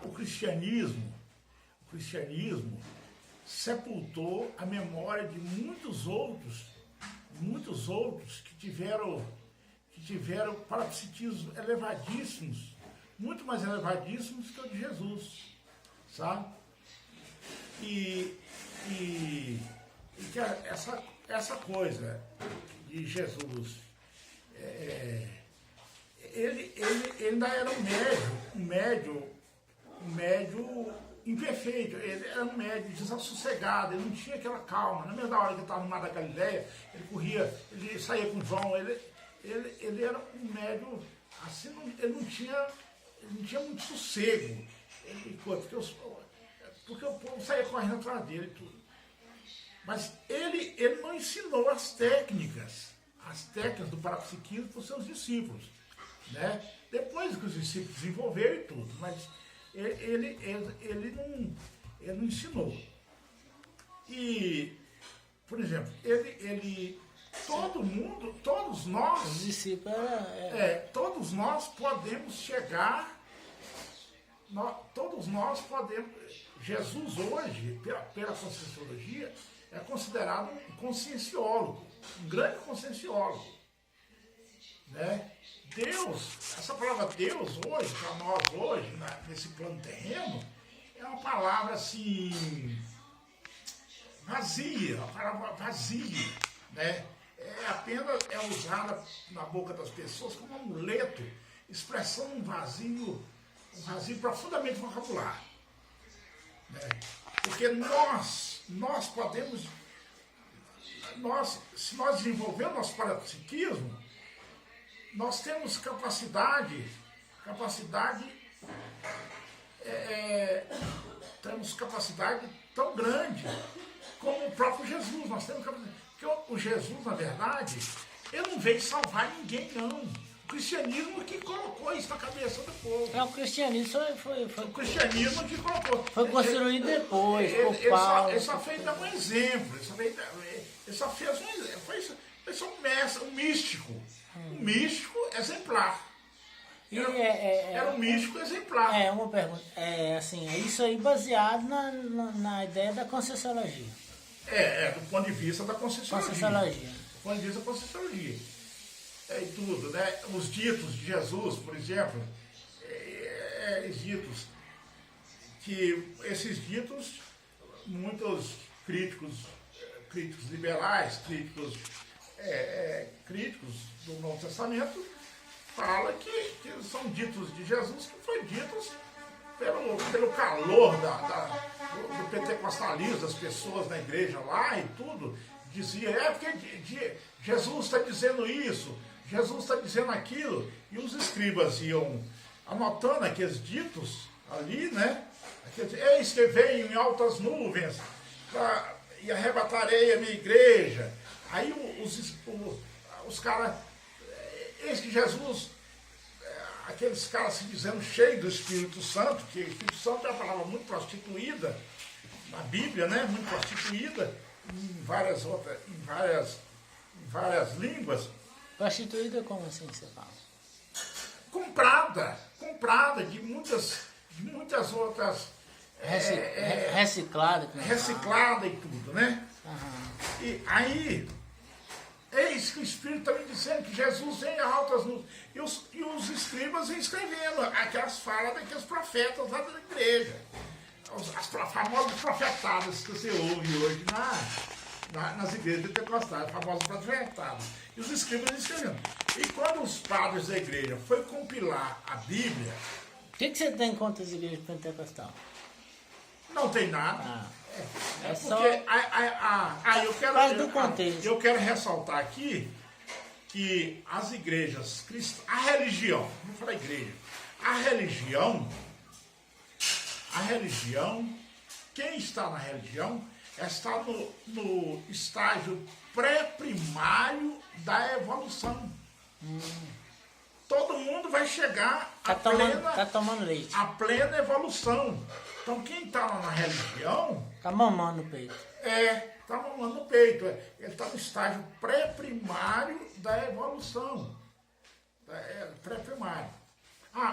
o cristianismo sepultou a memória de muitos outros que tiveram parapsiquismos elevadíssimos, muito mais elevadíssimos que o de Jesus, sabe? E que essa coisa de Jesus, ele ainda era um médio imperfeito, ele era um médio desassossegado, ele não tinha aquela calma. Na mesma hora que ele estava no Mar da Galileia, ele corria, ele saía com João, ele era um médio, assim, ele não tinha muito sossego, porque o povo saía correndo atrás dele e tudo. Mas ele não ensinou as técnicas do parapsiquismo para os seus discípulos, né? Depois que os discípulos desenvolveram e tudo, mas ele não ensinou. E, por exemplo, todos nós, os discípulos todos nós podemos chegar, Jesus hoje, pela Conscienciologia, é considerado um conscienciólogo, um grande conscienciólogo, né? Deus, essa palavra Deus hoje, para nós hoje, nesse plano terreno, é uma palavra assim, vazia, uma palavra vazia, né? É usada na boca das pessoas como um amuleto, expressando um vazio profundamente vocabular, né? Porque nós podemos, se nós desenvolvermos nosso parapsiquismo, nós temos capacidade tão grande como o próprio Jesus. Nós temos capacidade, porque o Jesus, na verdade, ele não veio salvar ninguém, não. O cristianismo que colocou isso na cabeça do povo. O cristianismo foi o cristianismo que colocou. Foi construído depois, por Paulo. Ele só fez dar um exemplo. Ele só fez um exemplo. Foi só um mestre, um místico. Um místico exemplar. Era um místico exemplar. Uma pergunta. Assim, é isso aí baseado na ideia da Conscienciologia. Do ponto de vista da Conscienciologia. Do ponto de vista da Conscienciologia. E tudo, né? Os ditos de Jesus, por exemplo, esses ditos, muitos críticos liberais, críticos do Novo Testamento, falam que são ditos de Jesus que foi ditos pelo calor do pentecostalismo, das pessoas na igreja lá e tudo. Dizia, porque Jesus está dizendo isso, Jesus está dizendo aquilo, e os escribas iam anotando aqueles ditos ali, né? Eis que venho em altas nuvens e arrebatarei a minha igreja. Aí os caras, eis que Jesus, aqueles caras se dizendo cheios do Espírito Santo, que o Espírito Santo é uma palavra muito prostituída na Bíblia, né? Muito prostituída em várias línguas. Prostituída como assim você fala? Comprada de muitas outras. Reciclada. Reciclada e tudo, né? Uhum. E aí, eis que o Espírito está me dizendo que Jesus vem a altas nuvens. E os escribas vêm escrevendo aquelas falas daqueles profetas lá da igreja. As famosas profetadas que você ouve hoje nas igrejas pentecostais, famosas profetadas. E os escribas escrevendo. E quando os padres da igreja foi compilar a Bíblia... O que você tem contra as igrejas pentecostais? Não tem nada. É porque contexto. Eu quero ressaltar aqui que as igrejas cristãs, a religião, não falar igreja, a religião, quem está na religião está no estágio pré-primário da evolução. Todo mundo vai chegar tá tomando leite. à plena evolução. Então quem está lá na religião... Está mamando no peito. Está mamando no peito. Ele está no estágio pré-primário da evolução. Pré-primário.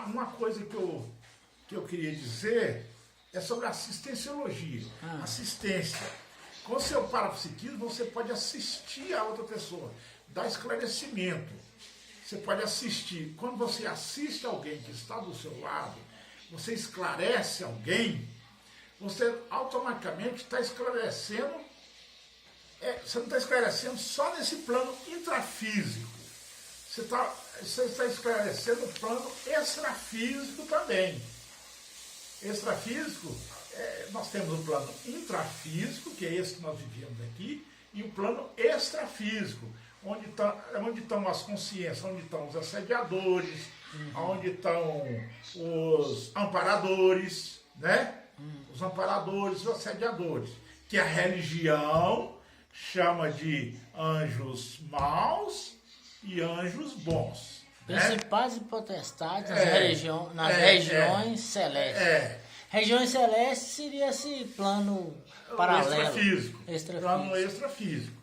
Uma coisa que que eu queria dizer é sobre assistenciologia. Assistência. Com o seu parapsiquismo, você pode assistir a outra pessoa, dar esclarecimento. Você pode assistir. Quando você assiste alguém que está do seu lado, você esclarece alguém, você automaticamente está esclarecendo. Você não está esclarecendo só nesse plano intrafísico. Você está esclarecendo o plano extrafísico também. Extrafísico, nós temos o plano intrafísico, que é esse que nós vivíamos aqui, e o plano extrafísico, onde estão as consciências, onde estão os assediadores, onde estão os amparadores, né? Os amparadores, os assediadores, que a religião chama de anjos maus e anjos bons. Principais e potestades nas regiões celestes. Regiões celestes seria esse plano paralelo. Extrafísico. Plano extrafísico.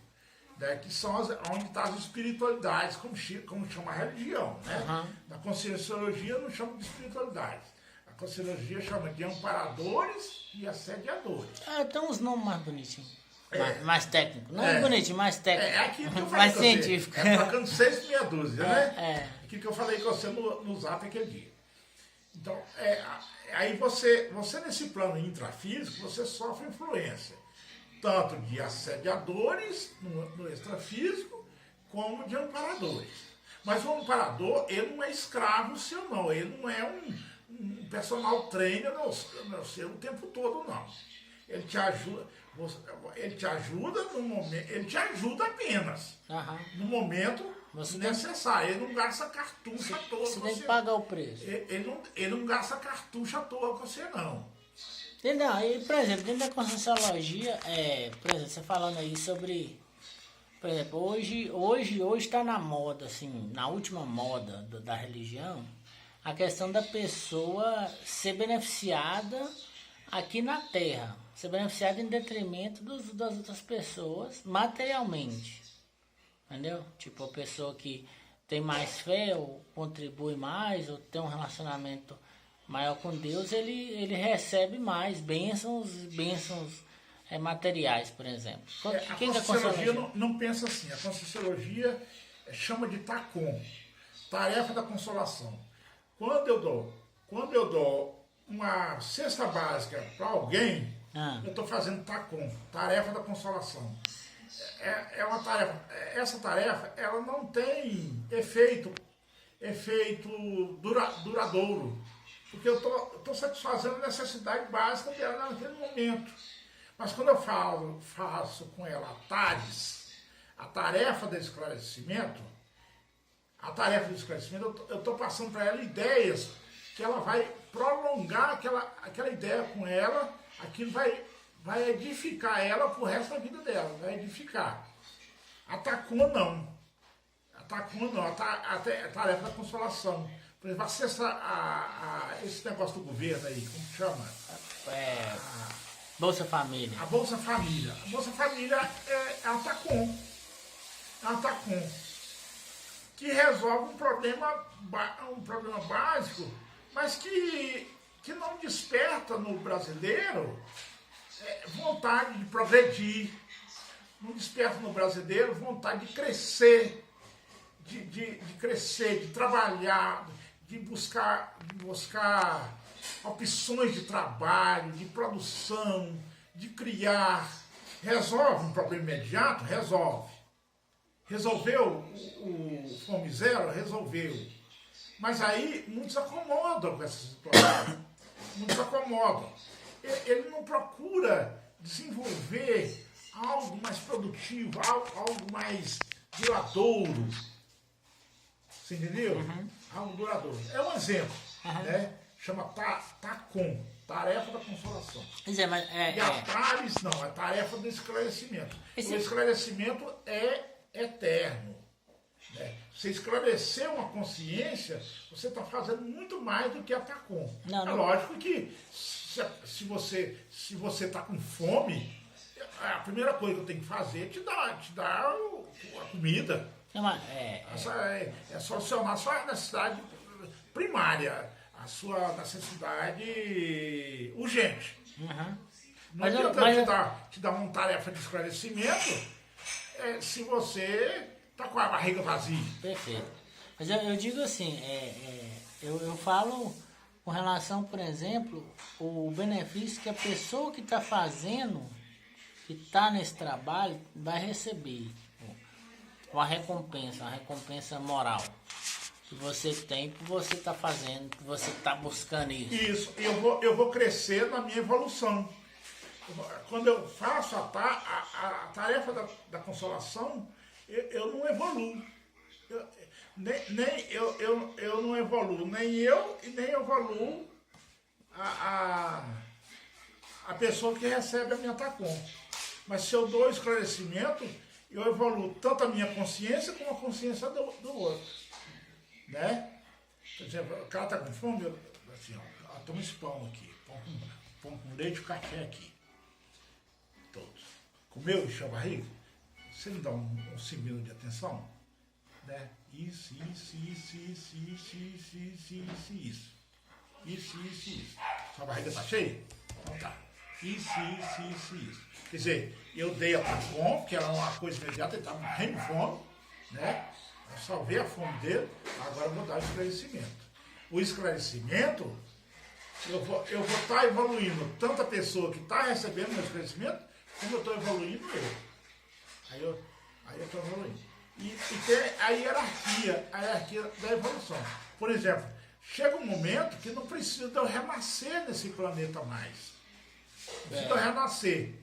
Né, que são onde estão as espiritualidades, como chama a religião. Né? Na Conscienciologia não chama de espiritualidades. A Conscienciologia chama de amparadores e assediadores. Tem uns nomes mais bonitinhos. Mais técnico. Não é bonitinho, mais técnico. É aquilo que eu falei mais científico. Trocando 6 meia dúzia, né? Aquilo que eu falei com você no zap aquele dia. Então, aí você nesse plano intrafísico, você sofre influência. Tanto de assediadores no extrafísico, como de amparadores. Mas o amparador, ele não é escravo seu, não. Ele não é um personal trainer no seu o tempo todo, não. Ele te ajuda. Ele te ajuda no momento, ele te ajuda apenas no momento necessário. Ele não gasta cartucho à toa. Você tem que pagar o preço. Ele não gasta cartucho à toa com você, não. Por exemplo, dentro da Conscienciologia, por exemplo, você falando aí sobre, por exemplo, hoje está na moda, assim, na última moda da religião, a questão da pessoa ser beneficiada aqui na Terra, ser beneficiada em detrimento das outras pessoas materialmente, entendeu? Tipo, a pessoa que tem mais fé, ou contribui mais, ou tem um relacionamento maior com Deus, ele recebe mais bênçãos materiais, por exemplo. A Conscienciologia não pensa assim. A Conscienciologia chama de TACOM, Tarefa da Consolação. Quando eu dou uma cesta básica para alguém, eu estou fazendo TACOM, Tarefa da Consolação. É uma tarefa. Essa tarefa, ela não tem efeito duradouro. Porque eu estou satisfazendo a necessidade básica dela naquele momento. Mas quando eu faço com ela a tarefa do esclarecimento, eu estou passando para ela ideias que ela vai prolongar aquela ideia com ela, aquilo vai edificar ela pro resto da vida dela, vai edificar. A tarefa da consolação. Por exemplo, esse negócio do governo aí, como chama? Bolsa Família. A Bolsa Família. A Bolsa Família é a TACOM. É a TACOM. Que resolve um problema básico, mas que não desperta no brasileiro vontade de progredir, não desperta no brasileiro vontade de crescer, de trabalhar, de buscar opções de trabalho, de produção, de criar. Resolve um problema imediato? Resolve. Resolveu o Fome Zero? Resolveu. Mas aí muitos acomodam com essa situação. Muitos acomodam. Ele não procura desenvolver algo mais produtivo, algo mais duradouro. Você entendeu? Algo duradouro. É um exemplo, né? Chama TACOM, Tarefa da Consolação. E a TARES não, é Tarefa do Esclarecimento. O esclarecimento é eterno. Né? Você esclarecer uma consciência, você está fazendo muito mais do que a TACOM. É lógico que se você está com fome, a primeira coisa que eu tenho que fazer é te dar a comida. É solucionar a sua necessidade primária. a sua necessidade urgente. Uhum. Não adianta te dar uma tarefa de esclarecimento se você está com a barriga vazia. Perfeito. Mas eu digo assim, eu falo com relação, por exemplo, o benefício que a pessoa que está fazendo, que está nesse trabalho, vai receber. Uma recompensa moral que você tem por você estar fazendo, por você estar buscando isso. Isso, eu vou crescer na minha evolução. Quando eu faço a tarefa da consolação, eu não evoluo. Eu não evoluo, nem eu e nem evoluo a pessoa que recebe a minha TACOM. Mas se eu dou esclarecimento, eu evoluo tanto a minha consciência como a consciência do outro. Né? Por exemplo, o cara está com fome, assim, ó, toma esse pão aqui, pão com leite e café aqui. Todos. Comeu, encheu a barriga? Você me dá um segundo de atenção? Né? Isso. Sua barriga está cheia? Então tá. Isso. Quer dizer, eu dei a fome, que era uma coisa imediata, ele estava morrendo de fome, né? Eu salvei a fome dele, agora eu vou dar o esclarecimento. O esclarecimento, eu vou estar evoluindo tanto a pessoa que está recebendo meu esclarecimento, como eu estou evoluindo eu. Aí eu estou evoluindo. E tem a hierarquia da evolução. Por exemplo, chega um momento que não precisa de eu renascer nesse planeta mais. Não precisa de eu renascer.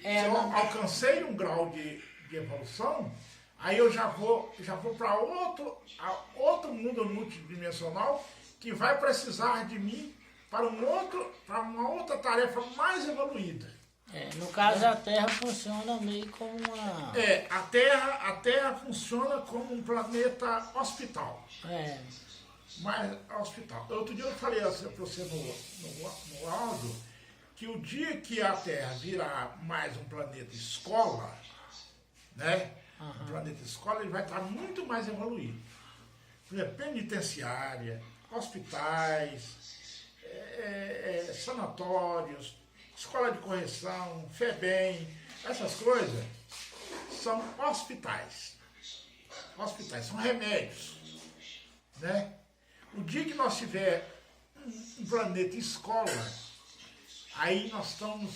Se eu alcancei um grau de evolução, aí eu já vou para outro mundo multidimensional que vai precisar de mim para uma outra tarefa mais evoluída. No caso, a Terra funciona meio como uma... A Terra funciona como um planeta hospital. Mas hospital. Outro dia eu falei para você no áudio que o dia que a Terra virar mais um planeta escola, né? Um planeta escola, ele vai estar muito mais evoluído. Por exemplo, penitenciária, hospitais, sanatórios, escola de correção, FEBEM, essas coisas são hospitais. Hospitais, são remédios. Né? O dia que nós tiver um planeta escola, aí nós estamos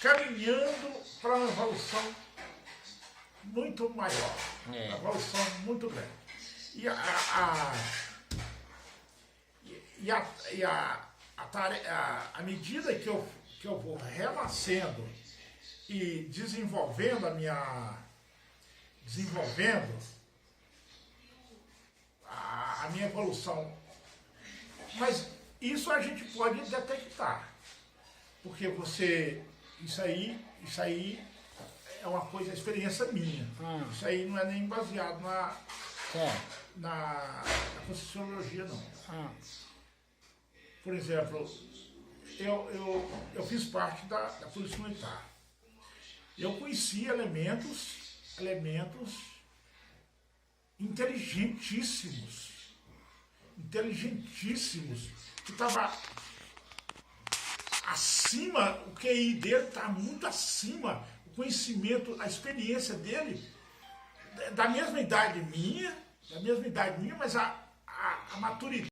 caminhando para uma evolução muito maior, uma evolução muito grande. À medida que eu vou renascendo e desenvolvendo a minha evolução, mas isso a gente pode detectar, porque isso aí é uma coisa, experiência minha. Isso aí não é nem baseado na Conscienciologia, não. Por exemplo, eu fiz parte da Polícia Militar. Eu conheci elementos inteligentíssimos, que estavam acima, o QI dele está muito acima, o conhecimento, a experiência dele, da mesma idade minha, mas a maturidade